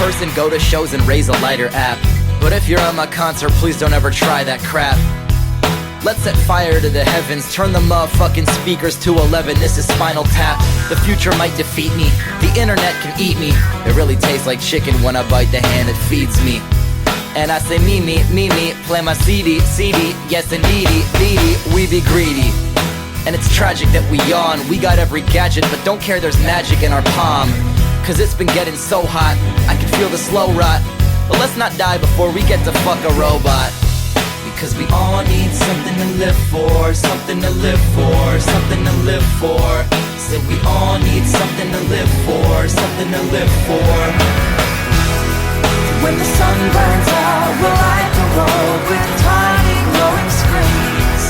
person, go to shows and raise a lighter app. But if you're on my concert, please don't ever try that crap. Let's set fire to the heavens, turn the motherfucking speakers to 11. This is Spinal Tap. The future might defeat me, the internet can eat me. It really tastes like chicken when I bite the hand that feeds me. And I say me, play my CD, yes indeedy, we be greedy. And it's tragic that we yawn, we got every gadget, but don't care there's magic in our palm. Cause it's been getting so hot, I can feel the slow rot. But let's not die before we get to fuck a robot. Because we all need something to live for, something to live for, something to live for. So we all need something to live for, something to live for. When the sun burns out, we'll light the world with tiny glowing screens.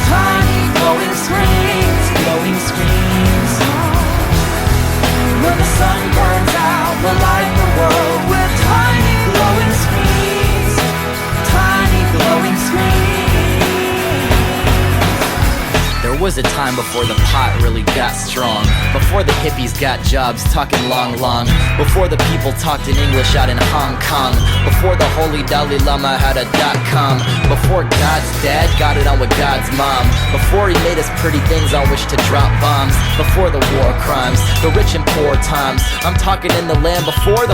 Tiny glowing screens, glowing screens. When the sun burns out, we'll light the world with tiny glowing screens. Tiny glowing screens. There was a time before the pot really got strong, before the hippies got jobs talking long, before the people talked in English out in Hong Kong, before the holy Dalai Lama had a .com, before God's dad got it on with God's mom, before he made us pretty things on which to drop bombs, before the war crimes, the rich and poor times. I'm talking in the land before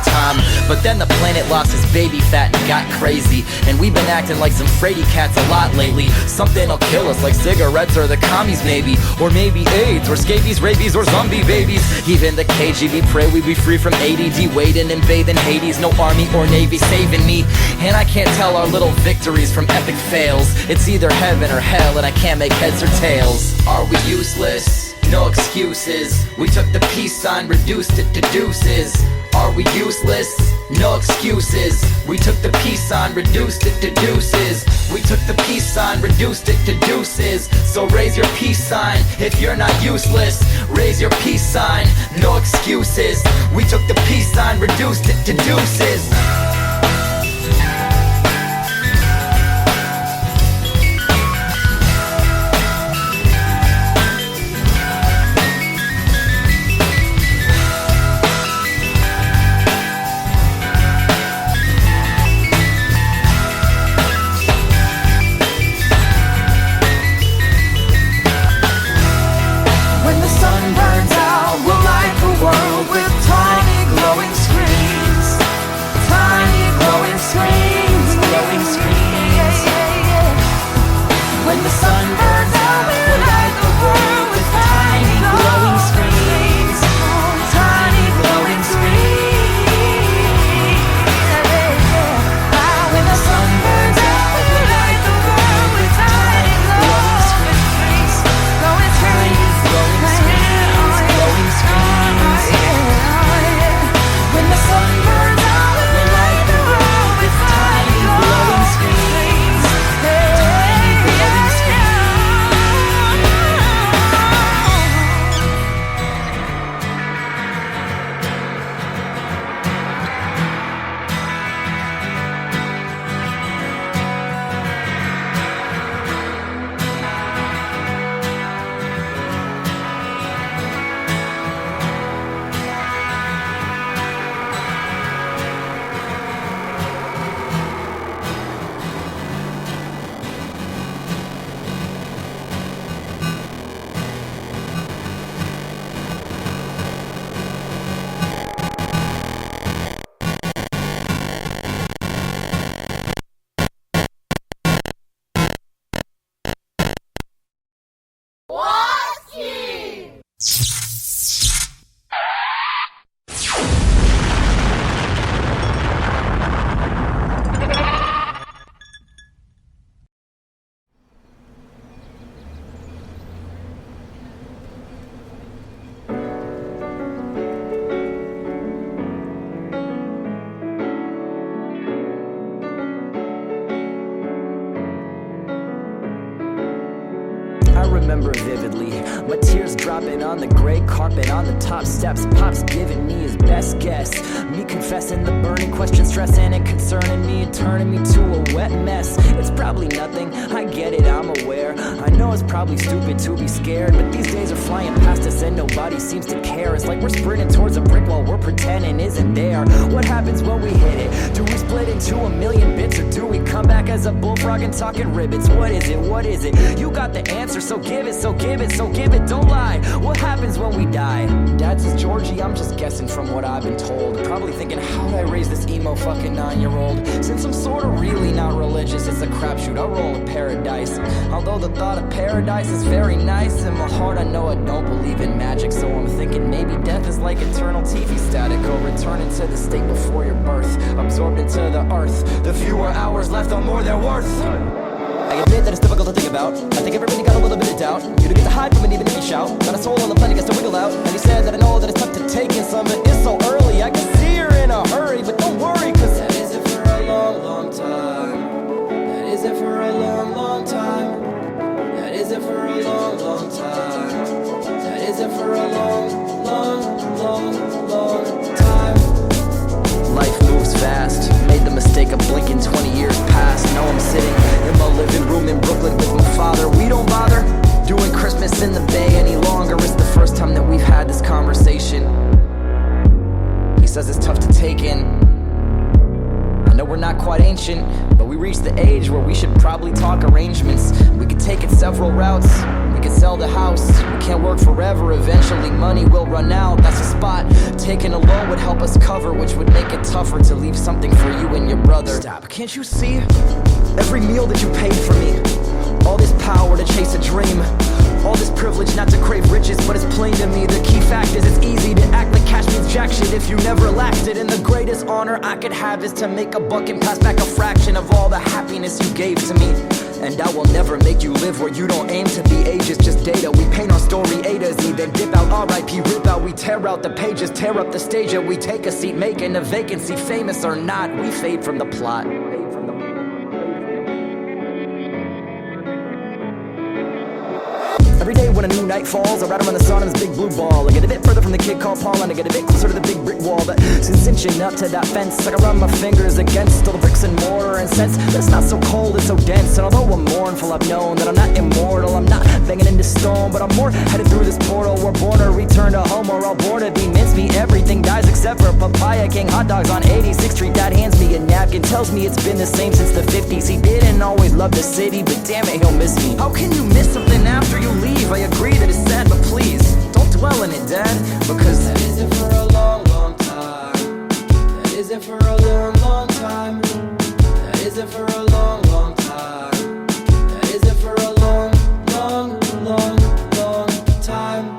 time. But then the planet lost its baby fat and got crazy, and we've been acting like some fraidy cats a lot lately. Something'll kill us like cigarettes or the commies maybe, or maybe AIDS or scabies, rabies or zombie babies. Even the KGB pray we be free from ADD, waiting and bathing Hades. No army or navy saving me, and I can't tell our little victories from epic fails. It's either heaven or hell, and I can't make heads or tails. Are we useless? No excuses. We took the peace sign, reduced it to deuces. Are we useless? No excuses. We took the peace sign, reduced it to deuces. We took the peace sign, reduced it to deuces. So raise your peace sign if you're not useless. Raise your peace sign, no excuses. We took the peace sign, reduced it to deuces. World with tiny glowing screens. Tiny dropping on the gray carpet on the top steps. Pop's giving me his best guess. Me confessing the burning question, stressing and concerning me and turning me to a wet mess. It's probably nothing, I get it, I'm aware. I know it's probably stupid to be scared, but these days are flying past us and nobody seems to care. It's like we're sprinting towards a brick wall we're pretending isn't there. What happens when we hit it? Do we split into a million bits, or do we come back as a bullfrog and talking ribbits? What is it? What is it? You got the answer, so give it, so give it, so give it, don't lie. What happens when we die? Dad says, Georgie, I'm just guessing from what I've been told. Probably thinking, how'd I raise this emo fucking 9-year-old? Since I'm sorta really not religious, it's a crapshoot, I'll roll with paradise. Although the thought of paradise is very nice, in my heart I know I don't believe in magic. So I'm thinking maybe death is like eternal TV static, or returning to the state before your birth, absorbed into the earth. The fewer hours left are more than worth. I admit that it's difficult to think about. I think everybody got a little bit of doubt. You don't get to hide from it even if you shout. Got a soul on the planet gets to wiggle out. And he said that I know that it's tough to take in some, but it's so early. I can see her in a hurry, but don't worry, cause that isn't for a long, long time. That isn't for a long, long time. That isn't for a long, long time. That isn't for a long, long, long, long time. Life moves fast. Made the mistake of blinking 20 years past. Now I'm sitting in my living room in Brooklyn with my father. We don't bother doing Christmas in the Bay any longer. It's the first time that we've had this conversation. He says it's tough to take in. I know we're not quite ancient, but we reached the age where we should probably talk arrangements. We could take it several routes. We could sell the house. We can't work forever. Eventually money will run out. That's a spot. Taking a loan would help us cover, which would make it tougher to leave something for you and your brother. Stop. Can't you see? Every meal that you paid for me. All this power to chase a dream. All this privilege not to crave riches, but it's plain to me. The key fact is it's easy to act like cash means jack shit if you never lacked it. And the greatest honor I could have is to make a buck and pass back a fraction of all the happiness you gave to me. And I will never make you live where you don't aim to be ages, just data. We paint our story A to Z, then dip out R.I.P. rip out. We tear out the pages, tear up the stage, and we take a seat, making a vacancy. Famous or not, we fade from the plot. Every day when a new night falls, I ride around the sun on this big blue ball. I get a bit further from the kid called Paul, and I get a bit closer to the big brick wall that's cinching up to that fence. I can run my fingers against all the bricks and mortar and sense that it's not so cold, it's so dense. And although I'm mournful, I've known that I'm not immortal. I'm not banging into stone, but I'm more headed through this portal. We're born to return to home, we're all born to be mincemeat. Everything dies except for Papaya King hot dogs on 86th Street. Dad hands me a napkin, tells me it's been the same since the 50s. He didn't always love the city, but damn it, he'll miss me. How can you miss something after you leave? I agree that it's sad, but please, don't dwell in it, Dad, because that isn't for a long, long time. That isn't for a long, long time. That isn't for a long, long time. That isn't for a long, long, long, long time.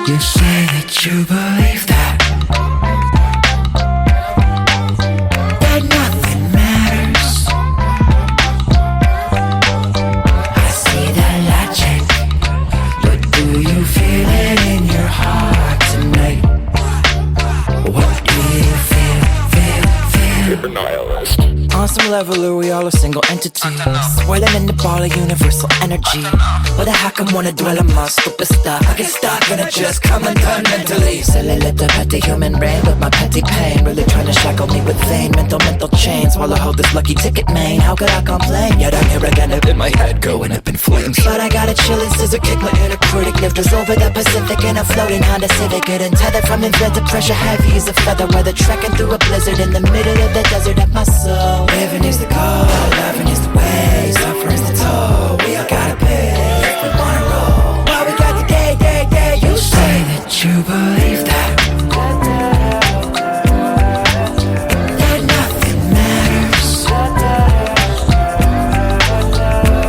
You say that you believe that nothing matters. I see the logic, but do you feel it in your heart tonight? What do you feel? You're a nihilist. On some level, are we all a single entity? Swirling in the ball of universal energy. But the heck I wanna dwell on my stupid stuff. I get stuck and it just come undone mentally. Silly little petty human brain with my petty pain, really trying to shackle me with vain mental chains while I hold this lucky ticket, man. How could I complain? Yet I'm here again up in my head going up in flames. But I got a chillin' scissor kick, my inner critic lived us over the Pacific in a floating Honda Civic. Getting tethered from invented pressure, heavy as a feather. Weather trekking through a blizzard in the middle of the desert of my soul. Living is the goal, loving is the way, suffering's the toll. We all gotta pay if we wanna roll. While we got the day, you say that you believe that nothing matters.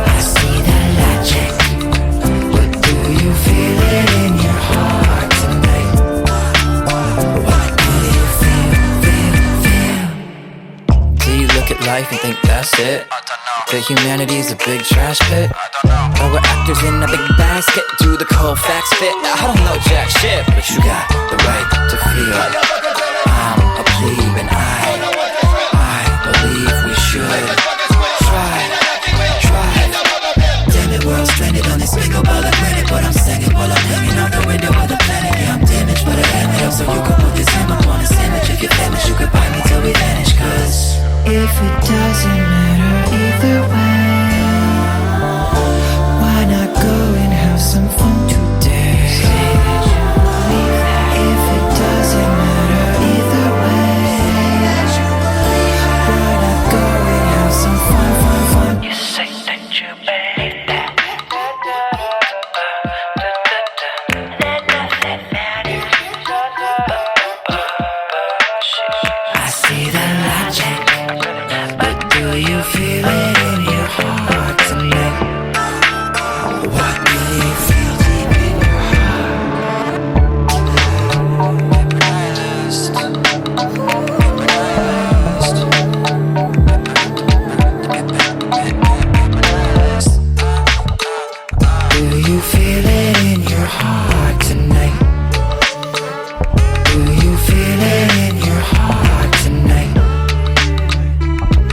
I see the logic, but do you feel it in your heart tonight? What do you feel? Do you look at life and think that's it? that humanity's a big trash pit? Or we're actors in a big basket? Do the cold facts fit? I don't know jack shit, but you got the right to feel. I'm a plebe and I believe we should try. Damn it, we're all stranded on this big old ball of granite, but I'm singing while I'm hanging out the window of the planet. Yeah, I'm damaged, but I am it up, so you can put this hammer on a sandwich. If you're famous, you could buy me till we vanish, cause if it doesn't matter either way, why not go and have some fun today? If it doesn't matter either way, why not go and have some fun? You say that you made that. I see the logic, but do you feel it in your heart tonight? What do you feel deep in your Do you feel it in your heart tonight? Do you feel it in your heart tonight?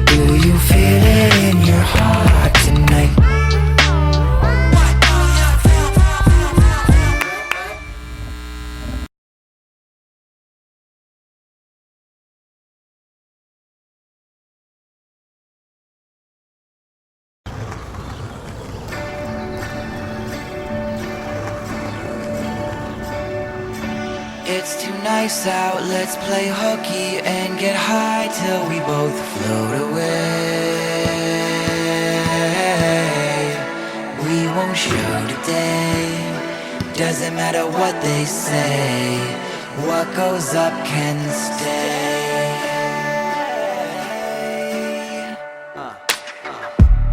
Do you feel it in your heart tonight? It's too nice out, let's play hooky and get high till we both float away. We won't show today, doesn't matter what they say, what goes up can stay.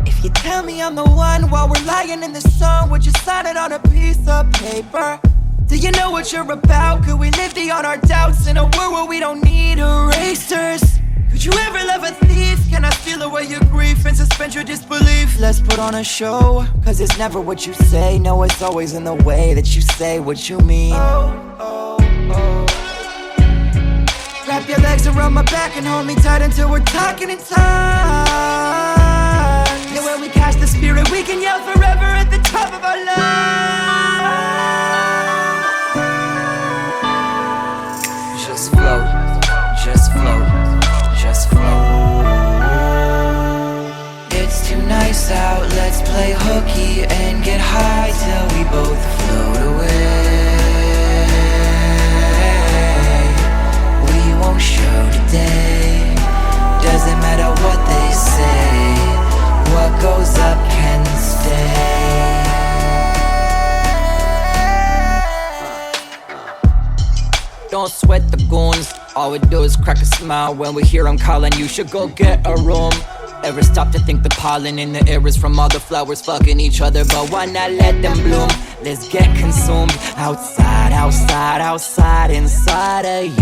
If you tell me I'm the one while we're lying in the sun, would you sign it on a piece of paper? Do you know what you're about? Could we live beyond our doubts in a world where we don't need erasers? Could you ever love a thief? Can I steal away your grief and suspend your disbelief? Let's put on a show, cause it's never what you say. No, it's always in the way that you say what you mean. Wrap your legs around my back and hold me tight until we're talking in tongues. And when we catch the spirit, we can yell forever at the top of our lungs. Just float, just float, just float. It's too nice out, let's play hooky and get high till we both float away. We won't show today, doesn't matter what they say, what goes up can stay. Don't sweat the goons, all we do is crack a smile when we hear them calling. You should go get a room. Ever stop to think the pollen in the air is from all the flowers fucking each other? But why not let them bloom? Let's get consumed. Outside, outside, outside, inside of you.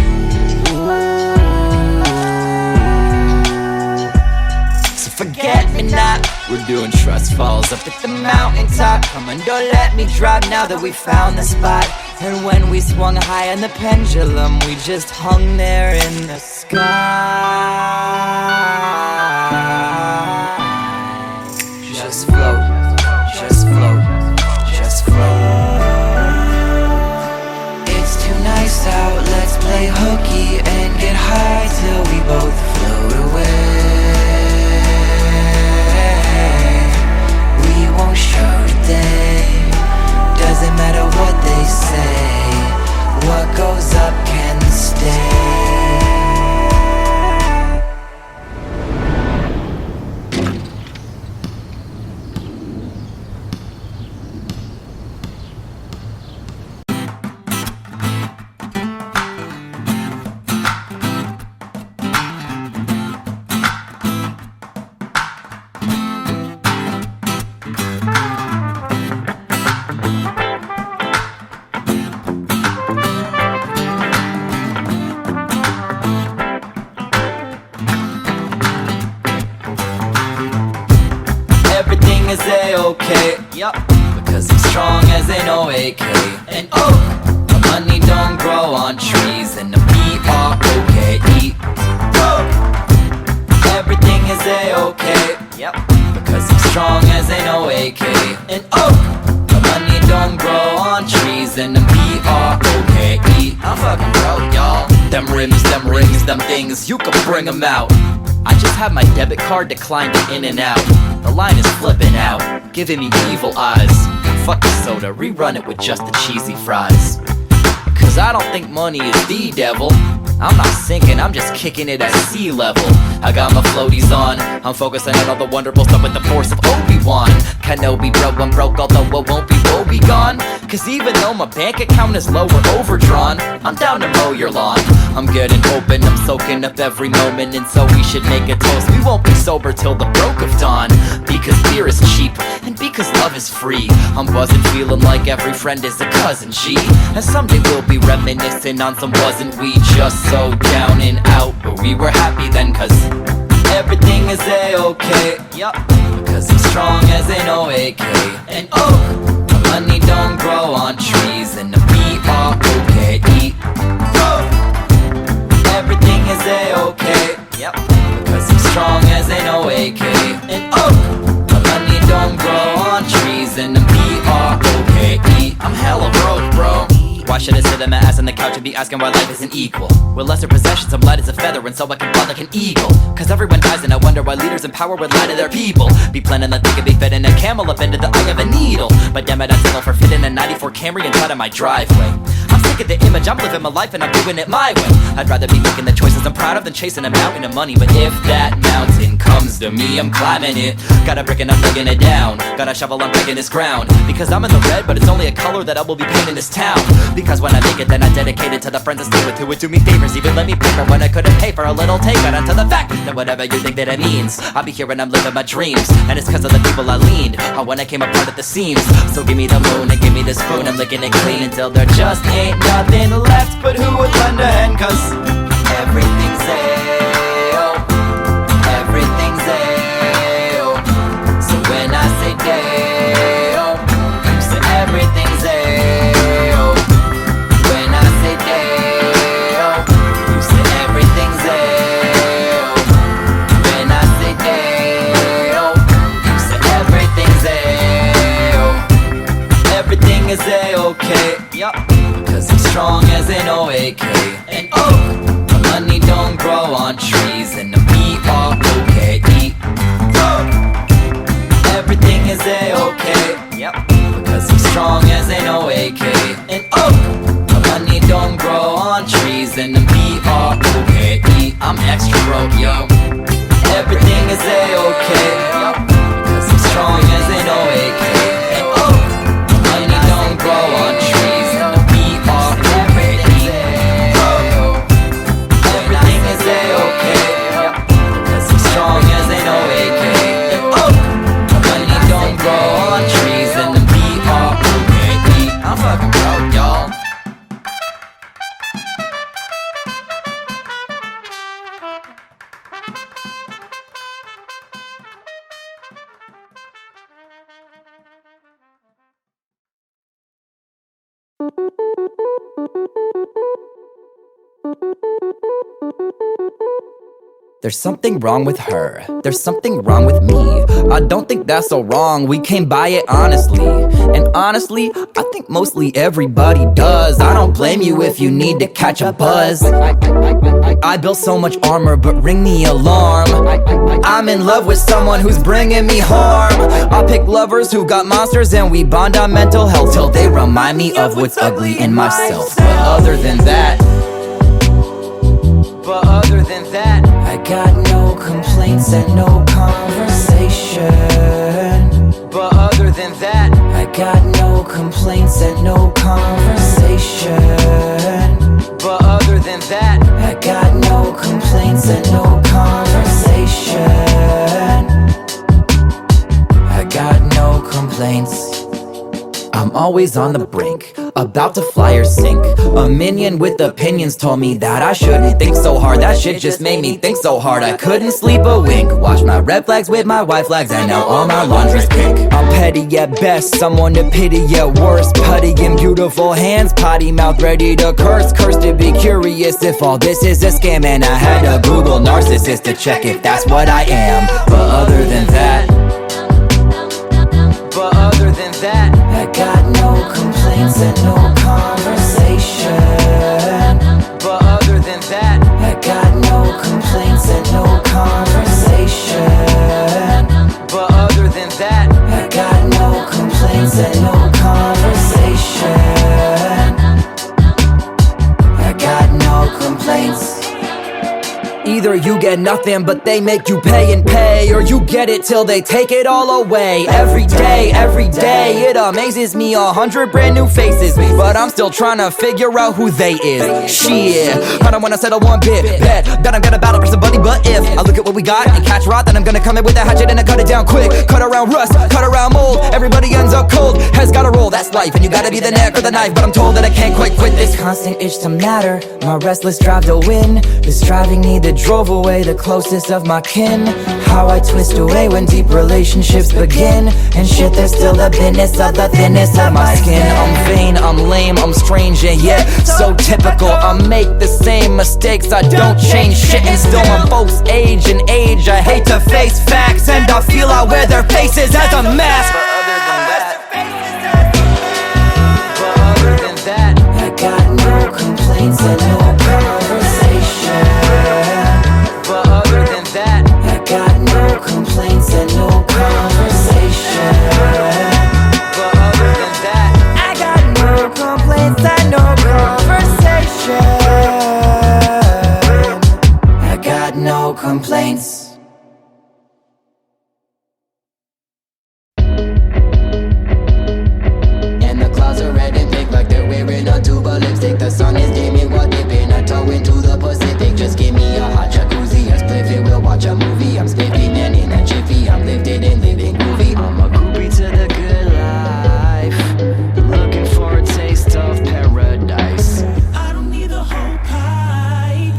So forget me not, we're doing trust falls up at the mountaintop. Come on, don't let me drop now that we found the spot. And when we swung high on the pendulum, we just hung there in the sky. Just float, just float, just float. It's too nice out, let's play hooky and get high till we both float away. We won't show today, doesn't matter what they say, what goes up can stay. strong as an OAK. And oh, the money don't grow on trees, and the B-R-O-K-E. Oh, everything is A-OK. Yep, because I'm strong as an OAK. And oh, the money don't grow on trees, and the B-R-O-K-E. I'm fucking broke, y'all. Them rims, them rings, them things, you can bring them out. I just have my debit card declined in and out. The line is flipping out, giving me evil eyes. Fuck the soda, rerun it with just the cheesy fries. Cause I don't think money is the devil. I'm not sinking, I'm just kicking it at sea level. I got my floaties on, I'm focusing on all the wonderful stuff with the force of Obi-Wan. Kenobi broke, I'm broke, although it won't be woe be gone. Cause even though my bank account is low or overdrawn, I'm down to mow your lawn. I'm getting open, I'm soaking up every moment, and so we should make a toast. We won't be sober till the broke of dawn, because beer is cheap, and because love is free. I'm buzzing, feeling like every friend is a cousin, G. And someday we'll be reminiscing on some wasn't we just so down and out, but we were happy then, cause everything is A-OK. Yup, because I'm strong as an OAK. And oh, the money don't grow on trees, and the B-R-O-K-E. Oh, everything is A-OK. Yep, because I'm strong as an OAK. And oh, the money don't grow on trees, and the B-R-O-K-E. I'm hella broke, bro. Why should I sit on my ass on the couch and be asking why life isn't equal? With lesser possessions, I'm light as a feather, and so I can fly like an eagle. Cause everyone dies, and I wonder why leaders in power would lie to their people. Be planning that they could be fitting a camel up into the eye of a needle. But damn it, I'm settle for fitting a 94 Camry inside of my driveway. I'm sick of the image, I'm living my life and I'm doing it my way. I'd rather be making the choices I'm proud of than chasing a mountain of money. But if that mountain comes to me, I'm climbing it. Got a brick and I'm digging it down. Got a shovel, I'm breaking this ground. Because I'm in the red, but it's only a color that I will be painting this town. Because when I make it, then I dedicate it to the friends I stay with who would do me favors, even let me pay for when I couldn't pay for a little take. But onto the fact that whatever you think that it means, I'll be here and I'm living my dreams. And it's cause of the people I leaned on when I came apart at the seams. So give me the moon and give me the spoon, I'm licking it clean until there just ain't nothing left. But who would lend a hand? Cause everything's A-O, everything's A-O. So when I say day-o, you say everything's A-O. When I say day-o, you say everything's A-O. When I say day-o, you say everything's A-O. Everything is A-OK. Yup, cause I'm strong as an OAK. And oh, the money don't grow on trees, and the B-R-O-K-E. Oh, everything is A-OK. Yep, because I'm strong as an OAK. And oh, the money don't grow on trees, and the B-R-O-K-E. I'm extra broke, yo. Everything is A-OK. Yup, because I'm strong as an OAK. And oh, the money don't grow on trees, and the B-R-O-K-E. Oh, everything is A-OK. Because I'm strong as an OAK. And oh, the money don't grow on trees, and the B-R-O-K-E. I'm fucking broke, y'all. There's something wrong with her, there's something wrong with me. I don't think that's so wrong, we came by it honestly. And honestly, I think mostly everybody does. I don't blame you if you need to catch a buzz. I built so much armor, but ring the alarm. I'm in love with someone who's bringing me harm. I pick lovers who got monsters and we bond on mental health till they remind me of what's ugly in myself. But other than that, I got no complaints and no conversation. But other than that, I got no complaints and no conversation. but other than that, I got no complaints and no conversation. I got no complaints. I'm always on the brink about to fly or sink. A minion with opinions told me that I shouldn't think so hard. That shit just made me think so hard I couldn't sleep a wink. Watch my red flags with my white flags, and now all my laundry's pink. I'm petty at best, someone to pity at worst. Putty in beautiful hands, potty mouth ready to curse. Cursed to be curious if all this is a scam, and I had to Google narcissist to check if that's what I am. But other than that, I got no complaints and no conversation. But other than that, I got no complaints and no conversation. but other than that, I got no complaints and no conversation. I got no complaints. Either you get nothing but they make you pay and pay, or you get it till they take it all away. Every day, it amazes me 100 brand new faces, but I'm still trying to figure out who they is. Shit, I don't wanna settle one bit. Bet that I'm gonna battle for somebody, but if I look at what we got and catch rot, then I'm gonna come in with a hatchet and I cut it down quick. Cut around rust, cut around mold, everybody ends up cold. Heads gotta roll, that's life, and you gotta be the neck or the knife. But I'm told that I can't quite quit this constant itch to matter. My restless drive to win, the striving need that drove away the closest of my kin. How I twist away when deep relationships begin, and shit, there's still the business of the thinness of my skin. I'm vain, I'm lame, I'm strange, and yet so typical. I make the same mistakes, I don't change shit, and still my folks age and age. I hate to face facts, and I feel I wear their faces as a mask. but other than that, I got no complaints and no conversation. but other than that, I got no complaints and no conversation. but other than that, I got no complaints and no conversation. I got no complaints. And the clouds are red and pink like they're wearing a tube of lipstick. The sun is dimming while dipping a toe into the Pacific. Just give me a hot jacuzzi, a spliff, and we'll watch a movie. I'm spiffy and in a jiffy, I'm lifted and living groovy. I'm a groupie to the good life, looking for a taste of paradise. I don't need the whole pie,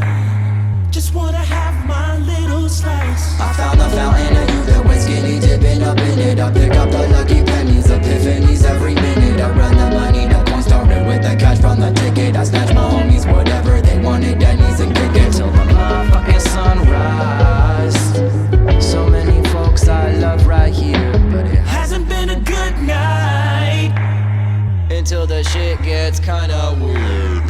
just wanna have my little slice. I found the fountain of youth, that went skinny dipping up in it. I pick up the lucky pennies, epiphanies every minute. I run the money, the coin started with the cash from the ticket. I snatch my homies, whatever they wanted, Denny's and cricket. Till the motherfucking sunrise. So many folks I love right here, but it Hasn't been a good night. until the shit gets kinda weird.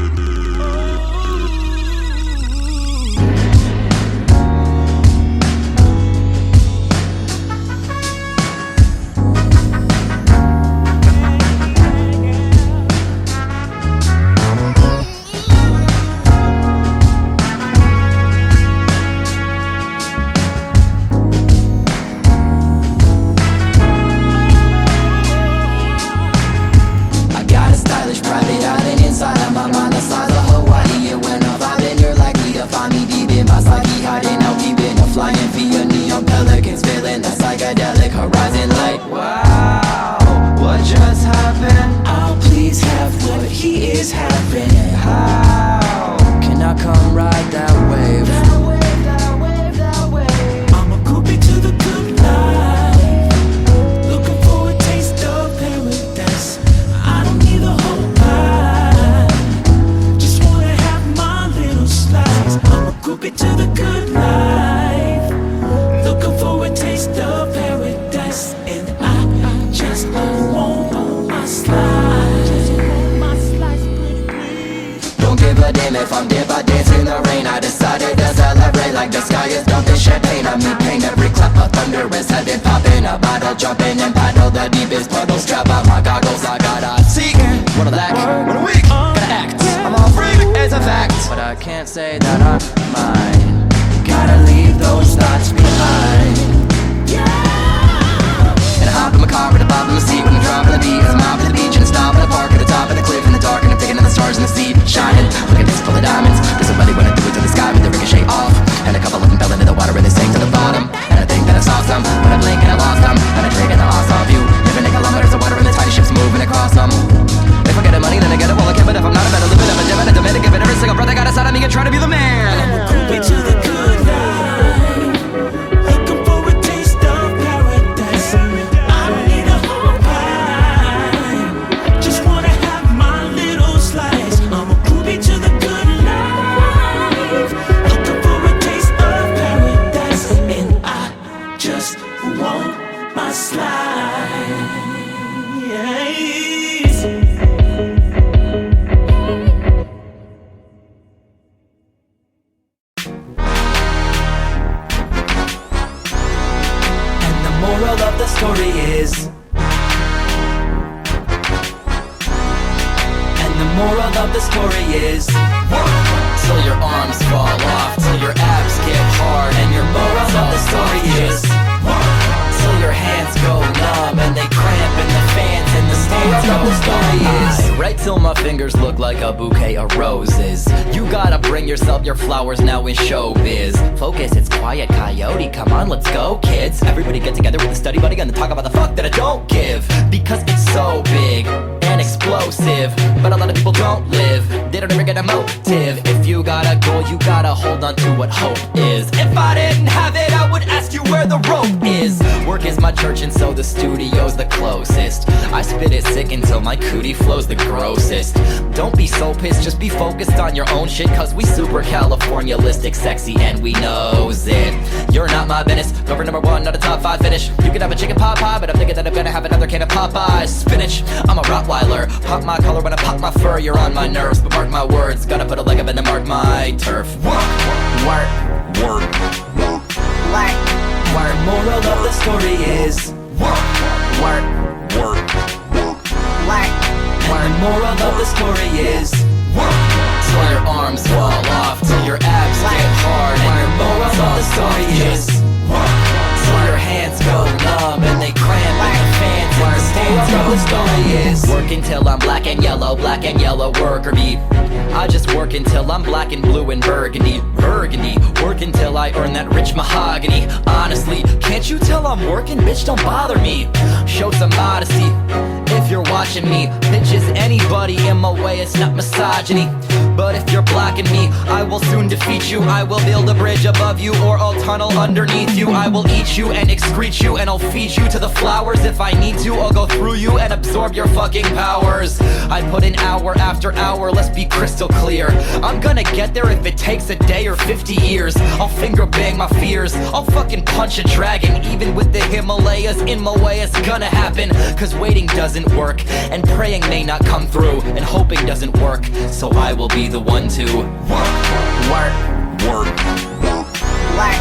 I got a stylish private island inside of my mind, the size of Hawaii. And when I'm vibing, you're likely to find me deep in my psyche, hiding out deep in a flying via neon pelicans, feeling the psychedelic horizon. Like, wow, what just happened? I'll please have what he is having. How can I come ride that wave? That wave, that wave, that wave. I'm a groupie to the good life, looking for a taste of paradise. I don't need the whole pie, just wanna have my little slice. I'm a groupie to the good life, looking for a taste of paradise. And I just want my slice. Pretty please. Don't give a damn if I'm dead by dance in the rain. I decided to celebrate like the sky is dumping champagne. I mean pain, every clap of thunder is heaven popping. A bottle jumping and paddle the deepest puddle. Strap out my goggles, I gotta seek. What a lack, what a week, gotta act. I'm all free, it's a fact, but I can't say that I'm mine. Gotta leave those thoughts behind. And I hop in my car with a bob in my seat when I'm dropping the beat. As I'm out to the beach and I stop at the park at the top of the cliff in the dark, and I'm thinking of the stars in the sea shining. Look at this full of diamonds. There's somebody wanna do it to the sky with the ricochet off, and a couple of them fell into the water and they sank to the bottom. And I think that I saw some, but I blink and I lost them, and I drink and I lost all view. Living in kilometers of water and the tiny ships move. moral of the story is work till your arms fall off, till your abs get hard. And your moral of the story is work till your hands go numb and they cramp and the fans in the stands go. The story is right till my fingers look like a bouquet of roses. You gotta bring yourself your flowers now in showbiz. Focus, it's quiet coyote, come on, let's go kids. Everybody get together with a study buddy and talk about the fuck that I don't give. Because it's so big and explosive, but a lot of people don't live, they don't ever get a motive. If you got a goal, you gotta hold on to what hope is. If I didn't have it, I would ask you where the rope is. Work is my church and so the studio's the closest. I spit it sick until my cootie flows the grossest. Don't be so pissed, just be focused on your own shit, cause we super Californialistic, sexy, and we knows it. You're not my business, go for number one, not a top 5 finish. You can have a chicken pot pie, but I'm thinking that I'm gonna have another can of Popeye spinach. I'm a Rottweiler, pop my collar when I pop my fur. You're on my nerves, but mark my words, gotta put a leg up and then mark my turf. Work, work, work, work. Moral of the story is work, work, work, work. And the moral of the story is work till your arms fall off, till your abs get hard. And your moral of the story is work till your hands go numb and they cramp and the fans in the stands go. The story is working till I'm black and yellow worker bee. I just work until I'm black and blue and burgundy. Work until I earn that rich mahogany. Honestly, can't you tell I'm working? Bitch, don't bother me. Show some modesty if you're watching me. Bitch is anybody in my way, it's not misogyny. But if you're blocking me, I will soon defeat you. I will build a bridge above you or I'll tunnel underneath you. I will eat you and excrete you and I'll feed you to the flowers. If I need to, I'll go through you and absorb your fucking powers. I put in hour after hour, let's be crystal clear. I'm gonna get there if it takes a day or 50 years. I'll finger bang my fears, I'll fucking punch a dragon. Even with the Himalayas in my way, it's gonna happen. Cause waiting doesn't work, and praying may not come through, and hoping doesn't work. So I will be the one to work, work, work, work, work.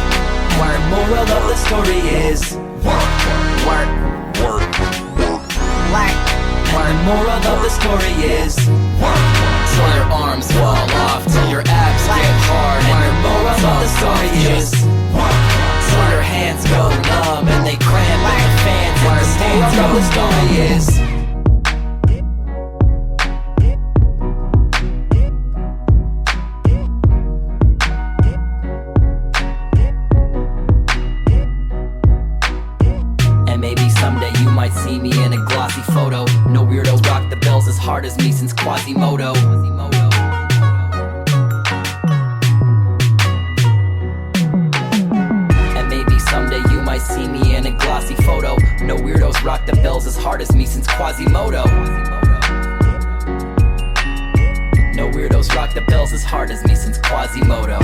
Moral of the story is work, work, work, work, work. Moral of the story is work till your arms fall off, till your abs get hard. And your moral of the story is work till your hands go numb and they cramp and the fans in the stands go. The story is see me in a glossy photo. No weirdos rock the bells as hard as me since Quasimodo. And maybe someday you might see me in a glossy photo. No weirdos rock the bells as hard as me since Quasimodo. No weirdos rock the bells as hard as me since Quasimodo.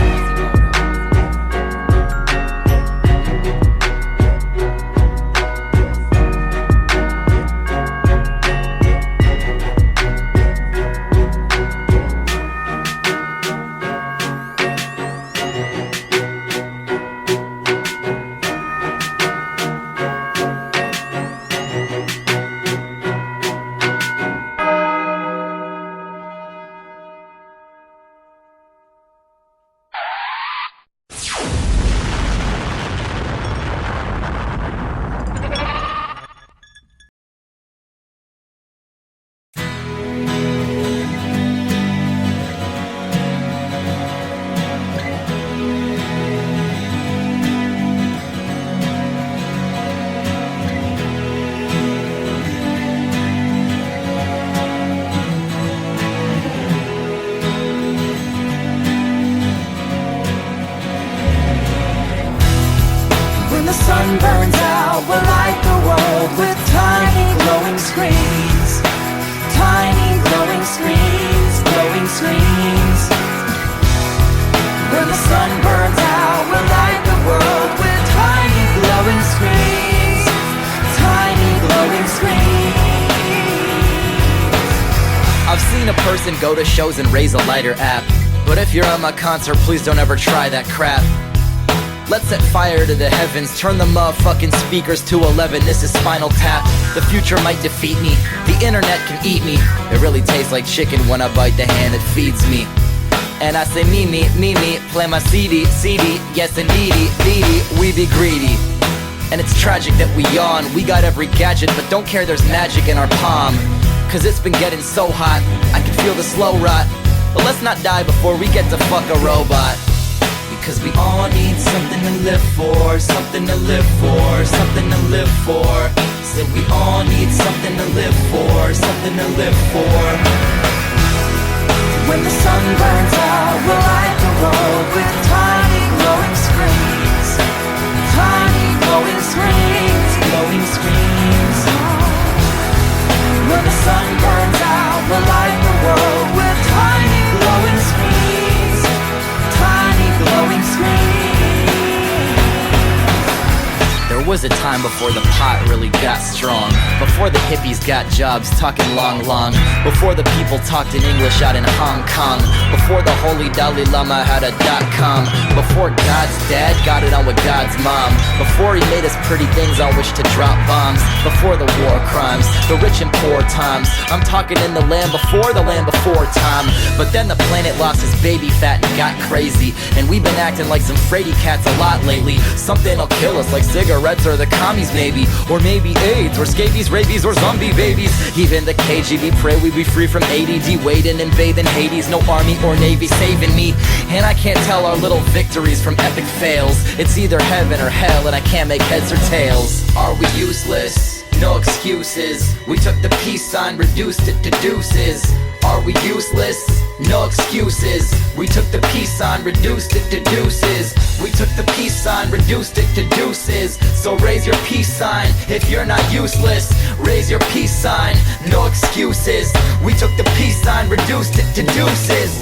sun burns out, we'll light the world with tiny glowing screens. Tiny glowing screens, glowing screens. When the sun burns out, we'll light the world with tiny glowing screens. Tiny glowing screens. I've seen a person go to shows and raise a lighter app, but if you're at my concert, please don't ever try that crap. Let's set fire to the heavens, turn the motherfucking speakers to 11. This is Spinal Tap, the future might defeat me, the internet can eat me. It really tastes like chicken when I bite the hand that feeds me. And I say me, play my CD, yes indeedy, we be greedy. And it's tragic that we yawn, we got every gadget, but don't care there's magic in our palm. Cause it's been getting so hot, I can feel the slow rot. But let's not die before we get to fuck a robot. Because we all need something to live for, something to live for, something to live for. So we all need something to live for, something to live for. When the sun burns out, we'll light the world with tiny glowing screens. Tiny glowing screens, glowing screens. When the sun burns out, we'll light the world with tiny glowing screens. Tiny glowing screens. There was a time before the pot really got strong, before the hippies got jobs talking long, before the people talked in English out in Hong Kong, before the holy Dalai Lama had a .com, before God's dad got it on with God's mom, before he made us pretty things on which to drop bombs, before the war crimes, the rich and poor times. I'm talking in the land before time. But then the planet lost its baby fat and got crazy, and we've been acting like some fraidy cats a lot lately. Something'll kill us like cigarettes or the commies maybe, or maybe AIDS or scabies, rabies or zombie babies. Even the KGB pray we be free from ADD, waiting and bathing Hades. No army or navy saving me, and I can't tell our little victories from epic fails. It's either heaven or hell, and I can't make heads or tails. Are we useless? No excuses. We took the peace sign, reduced it to deuces. Are we useless? No excuses. We took the peace sign, reduced it to deuces. We took the peace sign, reduced it to deuces. So raise your peace sign if you're not useless. Raise your peace sign, no excuses. We took the peace sign, reduced it to deuces.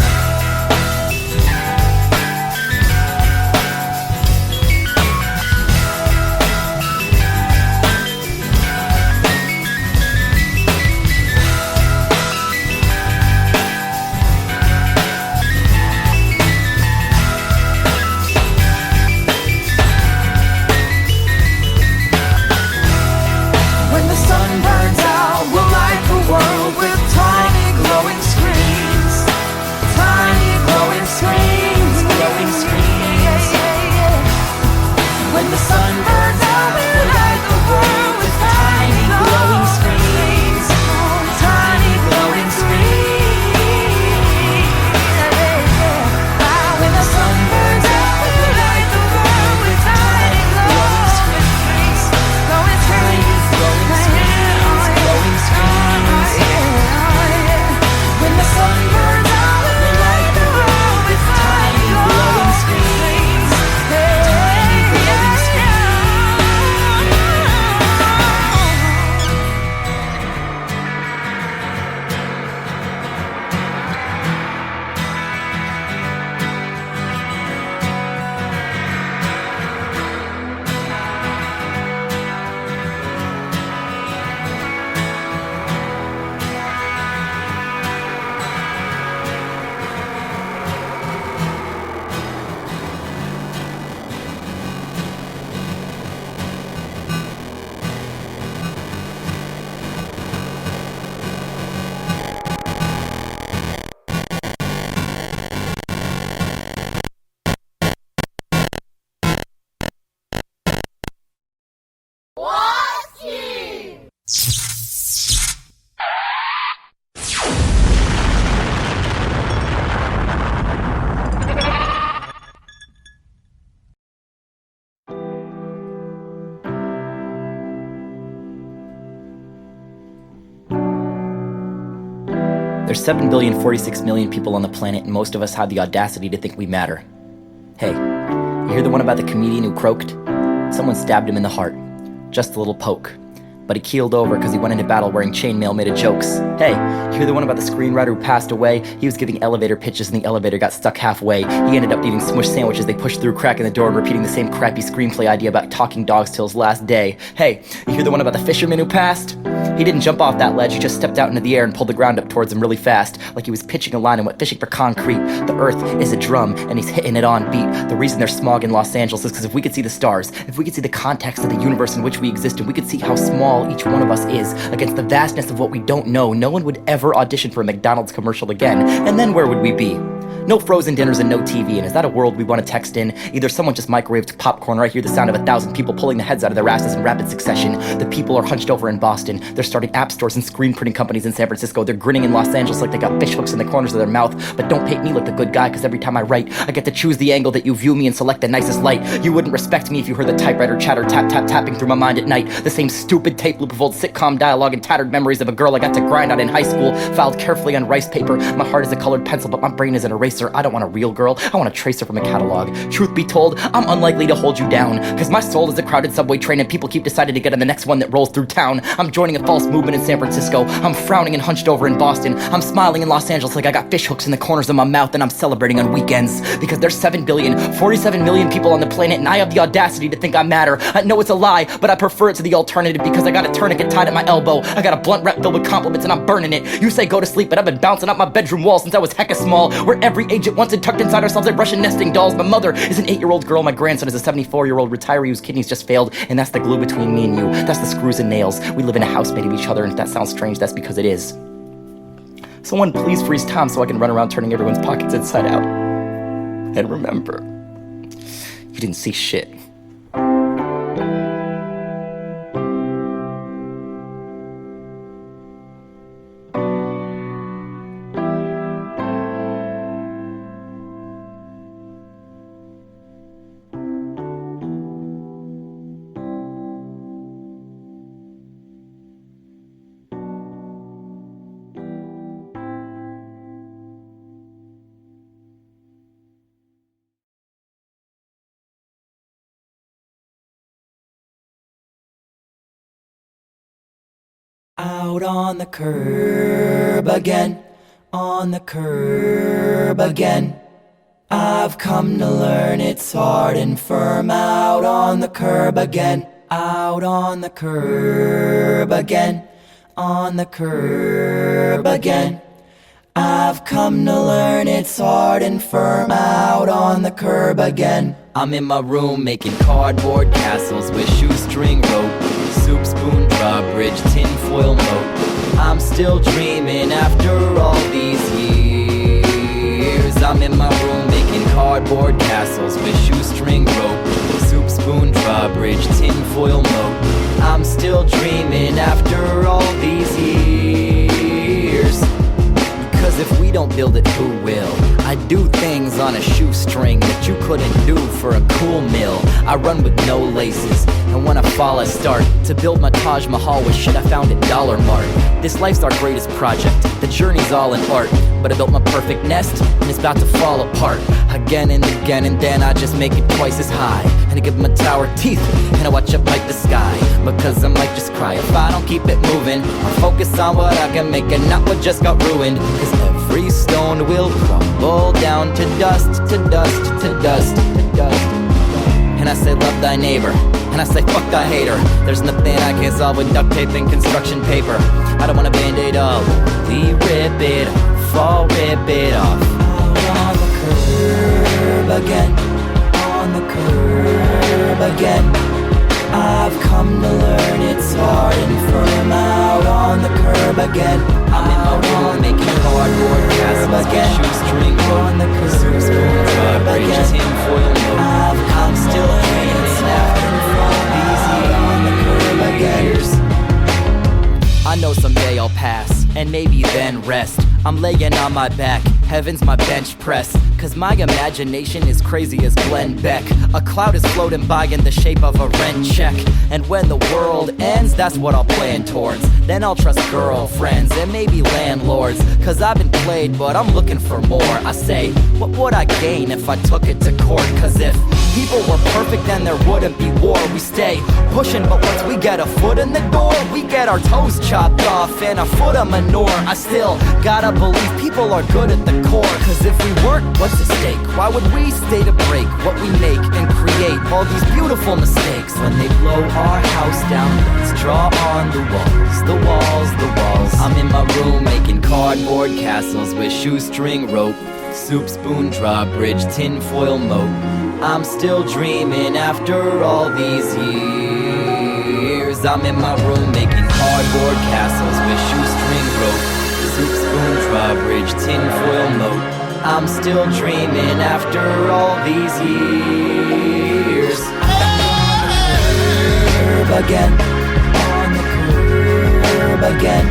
There's 7,046,000,000 people on the planet, and most of us have the audacity to think we matter. Hey, you hear the one about the comedian who croaked? Someone stabbed him in the heart. Just a little poke. but he keeled over cause he went into battle wearing chainmail made of jokes. Hey, you hear the one about the screenwriter who passed away? He was giving elevator pitches and the elevator got stuck halfway. He ended up eating smush sandwiches they pushed through, cracking the door and repeating the same crappy screenplay idea about talking dogs till his last day. Hey, you hear the one about the fisherman who passed? He didn't jump off that ledge, he just stepped out into the air and pulled the ground up towards him really fast, like he was pitching a line and went fishing for concrete. The earth is a drum, and he's hitting it on beat. The reason there's smog in Los Angeles is because if we could see the stars, if we could see the context of the universe in which we exist, and we could see how small each one of us is against the vastness of what we don't know, no one would ever audition for a McDonald's commercial again. And then where would we be? No frozen dinners and no TV, and is that a world we want to text in? Either someone just microwaved popcorn or I hear the sound of 1,000 people pulling the heads out of their asses in rapid succession. The people are hunched over in Boston. They're starting app stores and screen printing companies in San Francisco. They're grinning in Los Angeles like they got fish hooks in the corners of their mouth. But don't paint me like the good guy, cause every time I write, I get to choose the angle that you view me and select the nicest light. You wouldn't respect me if you heard the typewriter chatter tapping through my mind at night. The same stupid tape loop of old sitcom dialogue and tattered memories of a girl I got to grind on in high school, filed carefully on rice paper. My heart is a colored pencil, but my brain is an eraser. I don't want a real girl, I want a tracer from a catalog. Truth be told, I'm unlikely to hold you down, cause my soul is a crowded subway train and people keep deciding to get on the next one that rolls through town. I'm joining a false movement in San Francisco. I'm frowning and hunched over in Boston. I'm smiling in Los Angeles like I got fish hooks in the corners of my mouth, and I'm celebrating on weekends because there's 7,047 million people on the planet, and I have the audacity to think I matter. I know it's a lie, but I prefer it to the alternative because I got a tourniquet tied at my elbow. I got a blunt wrap filled with compliments and I'm burning it. You say go to sleep, but I've been bouncing out my bedroom wall since I was hecka small, where every agent wants it tucked inside ourselves like Russian nesting dolls. My mother is an 8-year-old girl. My grandson is a 74-year-old retiree whose kidneys just failed, and that's the glue between me and you. That's the screws and nails. We live in a house made of each other, and if that sounds strange, that's because it is. Someone please freeze time so I can run around turning everyone's pockets inside out. And remember, you didn't see shit. Out on the curb again, on the curb again. I've come to learn it's hard and firm. Out on the curb again, out on the curb again, on the curb again. I've come to learn it's hard and firm. Out on the curb again. I'm in my room making cardboard castles with shoestring rope, soup spoon drawbridge, tinfoil moat. I'm still dreaming after all these years. I'm in my room making cardboard castles with shoestring rope, soup spoon drawbridge, tinfoil moat. I'm still dreaming after all these years. Because if we don't build it, who will? I do things on a shoestring that you couldn't do for a cool mill. I run with no laces, and when I fall I start to build my Taj Mahal with shit I found at Dollar Mart. This life's our greatest project, the journey's all in art. But I built my perfect nest, and it's about to fall apart. Again and again, and then I just make it twice as high. And I give my tower teeth, and I watch up like the sky. Because I might just cry if I don't keep it moving, or focus on what I can make and not what just got ruined. Cause every stone will crumble down to dust, to dust, to dust, to dust. And I say love thy neighbor, and I say fuck thy hater. There's nothing I can't solve with duct tape and construction paper. I don't want a band-aid all, we rip it, fall, rip it off. Out on the curb again, on the curb again. I've come to learn it's hard and firm. Out on the curb again. I'm in my room making cardboard castles with shoestring on the curb again. Tinfoil moat. I'm still dreaming after all these years. I know someday I'll pass, and maybe then rest. I'm laying on my back, heaven's my bench press. Cause my imagination is crazy as Glenn Beck. A cloud is floating by in the shape of a rent check. And when the world ends, that's what I'll plan towards. Then I'll trust girlfriends and maybe landlords. Cause I've been played, but I'm looking for more. I say, what would I gain if I took it to court? Cause if people were perfect, then there wouldn't be war. We stay pushing, but once we get a foot in the door, we get our toes chopped off and a foot of manure. I still gotta believe people are good at the core, cause if we weren't, what's at stake? Why would we stay to break what we make and create all these beautiful mistakes? When they blow our house down, let's draw on the walls, the walls, the walls. I'm in my room making cardboard castles with shoestring rope, soup spoon drawbridge, tinfoil moat. I'm still dreaming after all these years. I'm in my room making cardboard castles with shoestring rope, soup spoon drawbridge, tinfoil moat. I'm still dreaming after all these years. Again, on the curb again.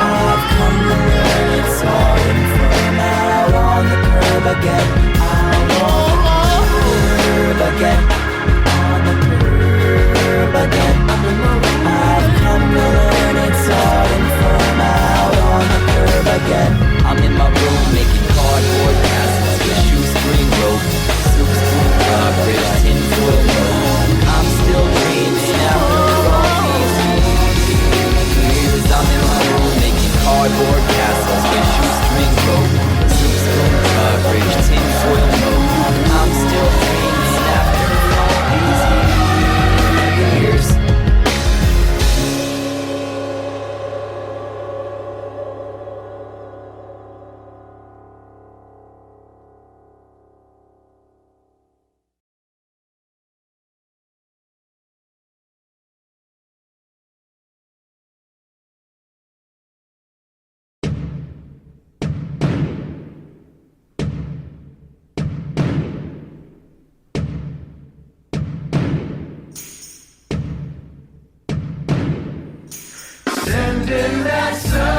I've come to learn it's hard and firm. Out on the curb again. Out on the curb again. On the curb again. I've come to learn it's hard and firm. Out on the curb again. I'm in my room making cardboard castles with shoestring rope, soup spoon drawbridge, tinfoil moat. I'm still dreaming after all these years. I'm in my room making cardboard castles with shoestring rope, soup spoon drawbridge, tinfoil moat. I'm still dreaming after all these years. Sending that sunshine,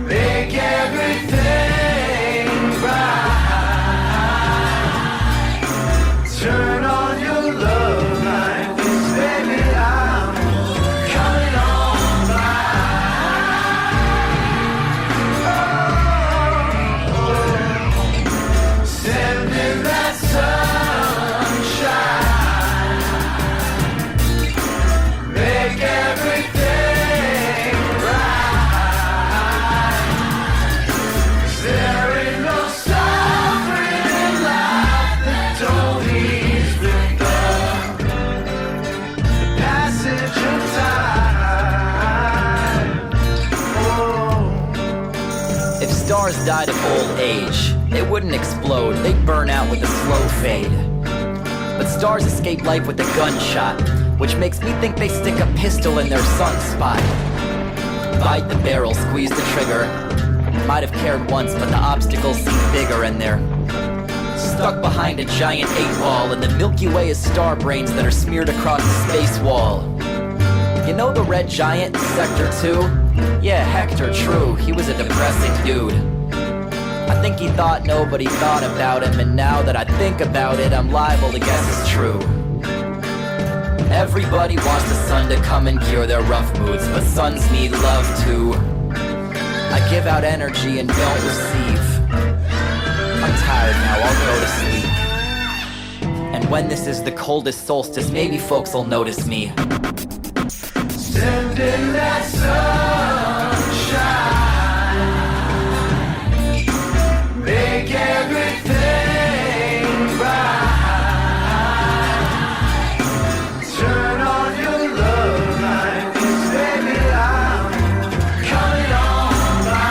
make everything bright. Turn on your love light, 'cause baby I'm coming on by. Sending that sunshine. Make everything right. There ain't no suffering in life that don't ease with the passage of time. Oh. If stars died of old age, they wouldn't explode, they'd burn out with a slow fade. But stars escape life with a gunshot, which makes me think they stick a pistol in their sunspot. Bite the barrel, squeeze the trigger. Might have cared once, but the obstacles seem bigger, and they're stuck behind a giant 8-ball, and the Milky Way is star brains that are smeared across the space wall. You know the red giant in Sector 2? Yeah, Hector, true, he was a depressing dude. I think he thought nobody thought about him, and now that I think about it, I'm liable to guess it's true. Everybody wants the sun to come and cure their rough moods, but suns need love too. I give out energy and don't receive. I'm tired now, I'll go to sleep. And when this is the coldest solstice, maybe folks will notice me. Sending that sunshine, make everything right. Turn on your love light, 'cause baby I'm coming on by.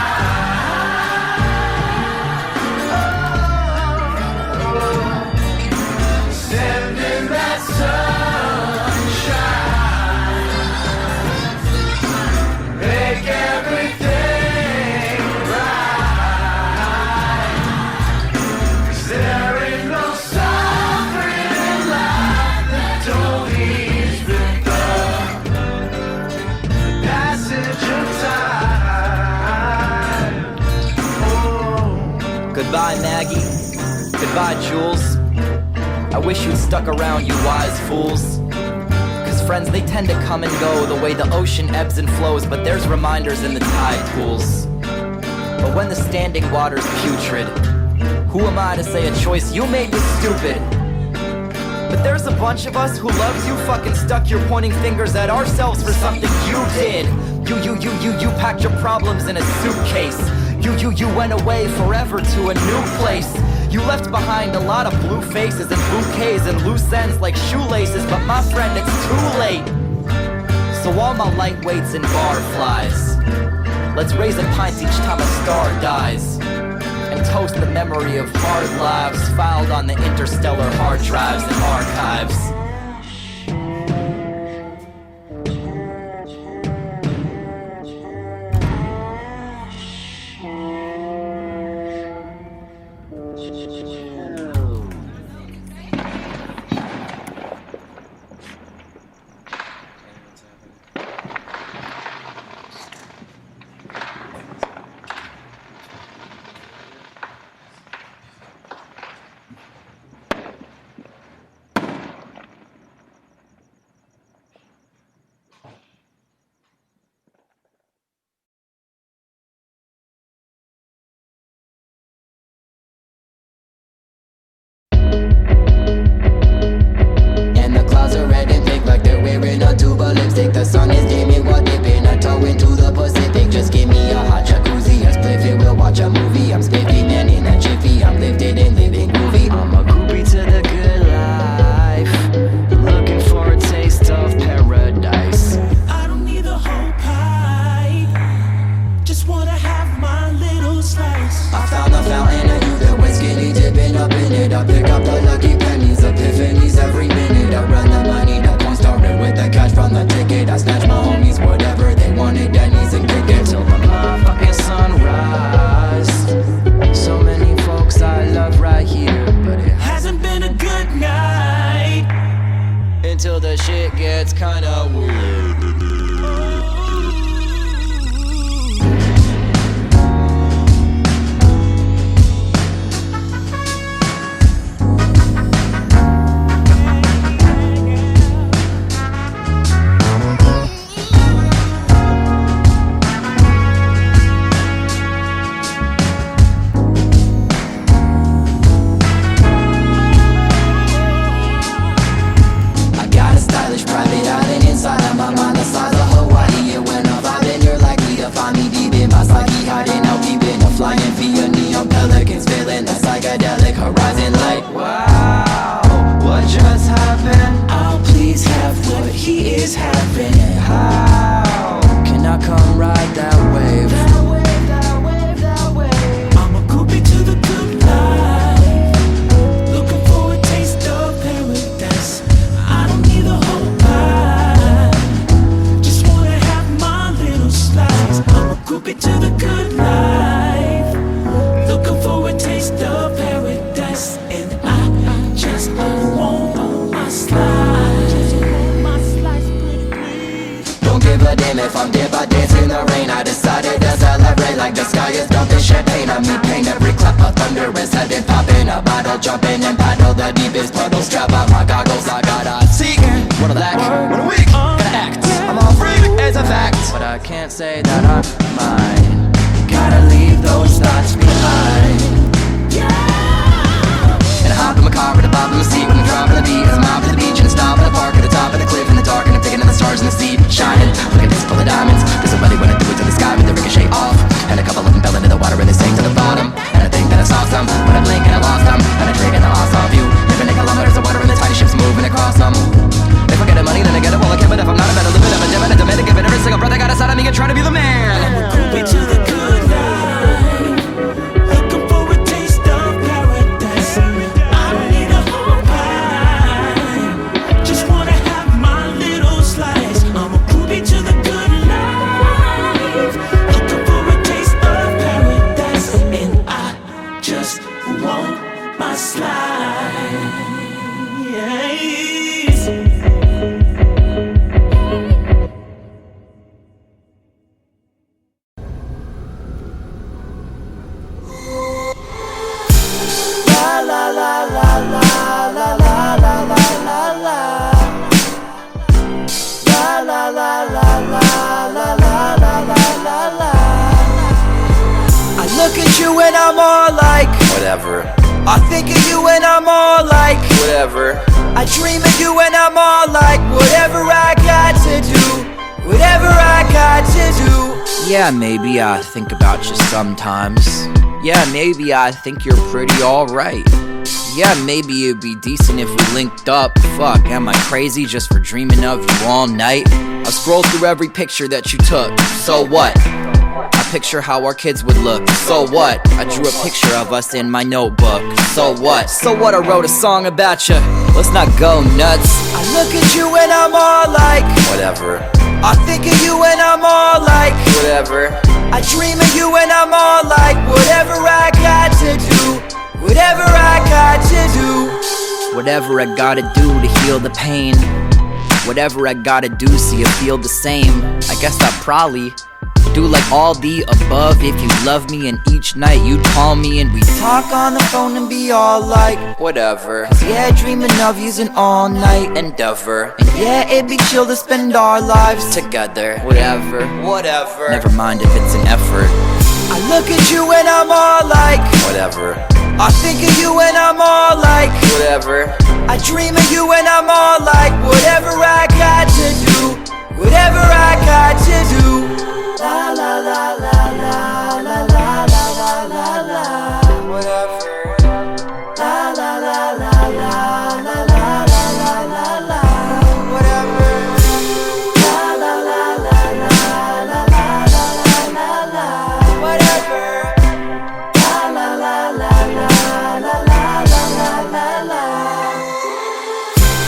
Sending that sunshine, make everything right. 'Cause there ain't no suffering in life that don't ease with the passage of time. Oh. Goodbye, Maggie. Goodbye, Jules. I wish you'd stuck around, you wise fools. 'Cause friends, they tend to come and go the way the ocean ebbs and flows, but there's reminders in the tide pools. But when the standing water's putrid, who am I to say a choice you made was stupid? But there's a bunch of us who loves you fucking stuck your pointing fingers at ourselves for something you did. You packed your problems in a suitcase. You went away forever to a new place. You left behind a lot of blue faces and bouquets and loose ends like shoelaces. But my friend, it's too late. So all my lightweights and barflies, let's raise a pint each time a star dies, and toast the memory of hard lives filed on the interstellar hard drives and archives. The sun is dimming, we're dipping a toe into the Pacific. Just give me a hot jacuzzi, a spliff it, we'll watch a movie. I'm spiffing and in a jiffy, I'm lifted and living groovy. I'm a groupie to the good life, looking for a taste of paradise. I don't need the whole pie, just wanna have my little slice. I found the fountain of youth, and whiskey dipping up in it. I pick up the lucky pennies, epiphanies every minute. I run the money, that one started with the cash from the ticket. I snatch my homies, whatever they wanted, Denny's and kick it till the motherfucking sunrise. So many folks I love right here, but it Hasn't been a good night until the shit gets kinda weird. If I'm dead by dance in the rain, I decided to celebrate like the sky is dumping champagne on me. Pain every clap of thunder is headed, popping a bottle, jumping and paddle the deepest puddle. Strap out my goggles, I gotta seek, what a lack, what a week, gotta act. I'm all free, it's a fact, but I can't say that I'm mine. Gotta leave those thoughts behind. And I hop in my car with a bob in the seat when I'm dropping the beat. As I'm out to the beach and I stop at the park at the top of the cliff in the dark, and I'm thinking of the stars in the sea shining. Look at this full of diamonds. There's somebody when I do it to the sky with the ricochet off, and a couple of them fell into the water and they sank to the bottom. And I think that I saw some, but I blink and I lost them. And I drink and I lost all view. Living in kilometers of water and the tiny ships moving across them. If I get the money then I get it, well I can't. But if I'm not, I better live it. I'm a dim and a demand to give it every single breath I got inside of me and trying to be the man. I'm a groupie to the good life, looking for a taste of paradise. I don't need a whole pie, just wanna have my little slice. I'm a groupie to the good life. and I'm all like, whatever. I think of you and I'm all like, Whatever. I dream of you and I'm all like, whatever I got to do, whatever I got to do. Yeah, maybe I think about you sometimes. Yeah, maybe I think you're pretty alright. Yeah, maybe it'd be decent if we linked up. Fuck, am I crazy just for dreaming of you all night? I scroll through every picture that you took, so what? I picture how our kids would look, so what? I drew a picture of us in my notebook, so what? So what, I wrote a song about you, let's not go nuts. I look at you and I'm all like, Whatever. I think of you and I'm all like, Whatever. I dream of you and I'm all like, whatever I got to do, whatever I got to do. Whatever I gotta do to heal the pain, whatever I gotta do so you feel the same. I guess I'd probably do like all the above if you love me, and each night you'd call me and we'd talk on the phone and be all like, Whatever. yeah, dreaming of you's an all night Endeavor. and yeah, it'd be chill to spend our lives Together. whatever. Whatever. Never mind if it's an effort. I look at you and I'm all like, Whatever. I think of you and I'm all like, Whatever. I dream of you and I'm all like, whatever I got to do, whatever I got to do. La la la la la la la la la la. Whatever. La la la la la la la la la la. Whatever. La la la la la la la la la. Whatever. La la la la la la la la la.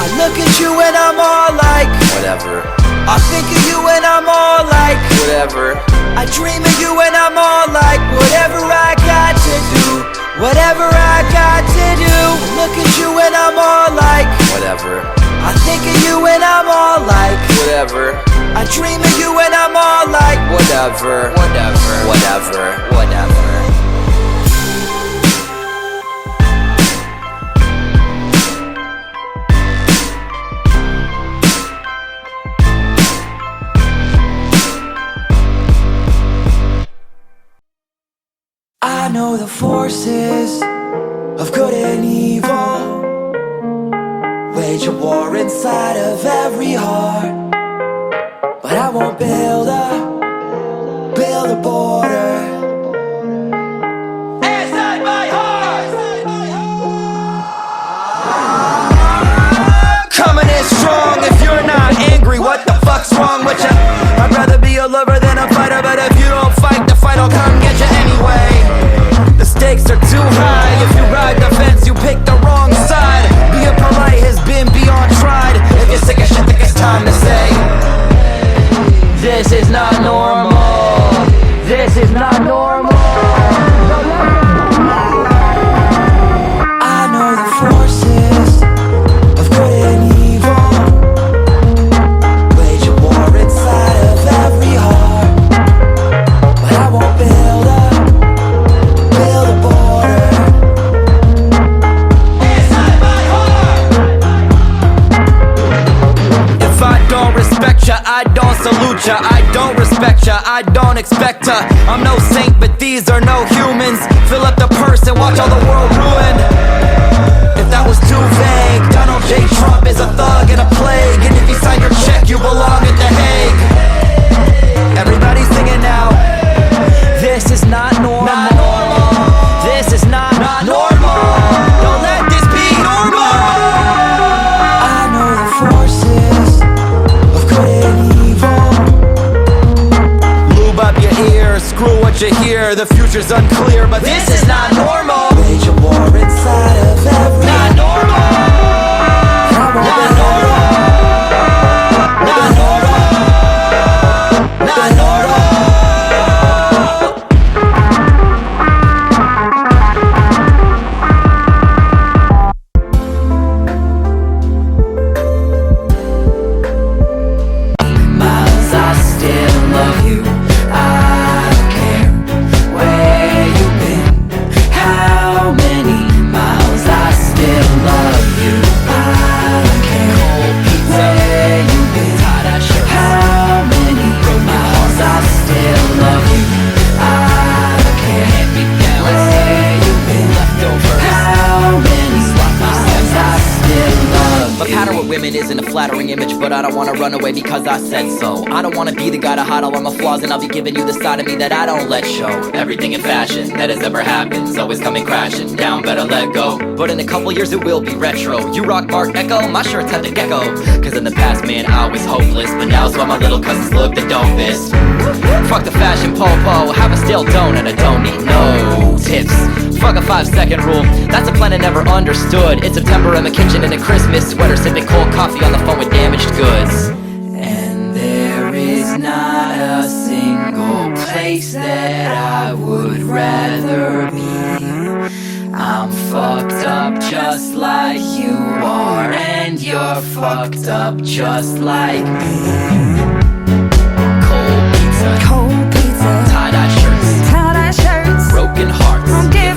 I look at you and I'm all like, Whatever. I think of you and I'm all like, Whatever. I dream of you and I'm all like, whatever I got to do, whatever I got to do. Look at you and I'm all like, Whatever. I think of you and I'm all like, Whatever. I dream of you and I'm all like, Whatever. Whatever. Whatever. Whatever. I know the forces of good and evil wage a war inside of every heart, but I won't build a border inside my heart. Coming in strong. If you're not angry, what the fuck's wrong with ya? I'd rather be a lover than a fighter, but if you don't fight, the fight will come get you anyway. The stakes are too high. If you ride the fence, you pick the wrong side. Being polite has been beyond tried. If you're sick of shit, think it's time to say, this is not normal. This is not normal. I know the forces of good and evil wage a war inside of every heart, but I won't build a border inside my heart. If I don't respect ya, I don't salute ya. I don't respect ya, I don't expect ya. I'm no saint, but these are no humans. Fill up the purse and watch all the world ruin. If that was too vague, Donald J. Trump is a thug and a plague, and if you sign your check, you belong at The Hague. Everybody's singing now. This is not normal. This is not normal. Don't let this be normal. I know the forces of good and evil. Lube up your ears, screw what you hear. The future's unclear, but this is not normal. Wage a war inside of every. Not normal. Not normal. Not normal. Not normal. Miles, I still love you. I don't care where you've been, how image, but I don't wanna run away because I said so. I don't wanna be the guy to hide all of my flaws, and I'll be giving you the side of me that I don't let show. Everything in fashion that has ever happened is always coming crashing down, better let go. But in a couple years it will be retro. You rock Mark Echo, my shirts have the gecko. Cause in the past, man, I was hopeless, but now it's why my little cousins look the dopest. Fuck the fashion po-po, have a stale donut, I don't need no tips. Fuck a 5-second rule, that's a plan I never understood. It's September in the kitchen in a Christmas sweater, sipping cold coffee on the phone with damaged goods. And there is not a single place that I would rather be. I'm fucked up just like you are, and you're fucked up just like me. Cold pizza, Cold pizza, tie-dye shirts, tie-dye shirts, broken hearts, give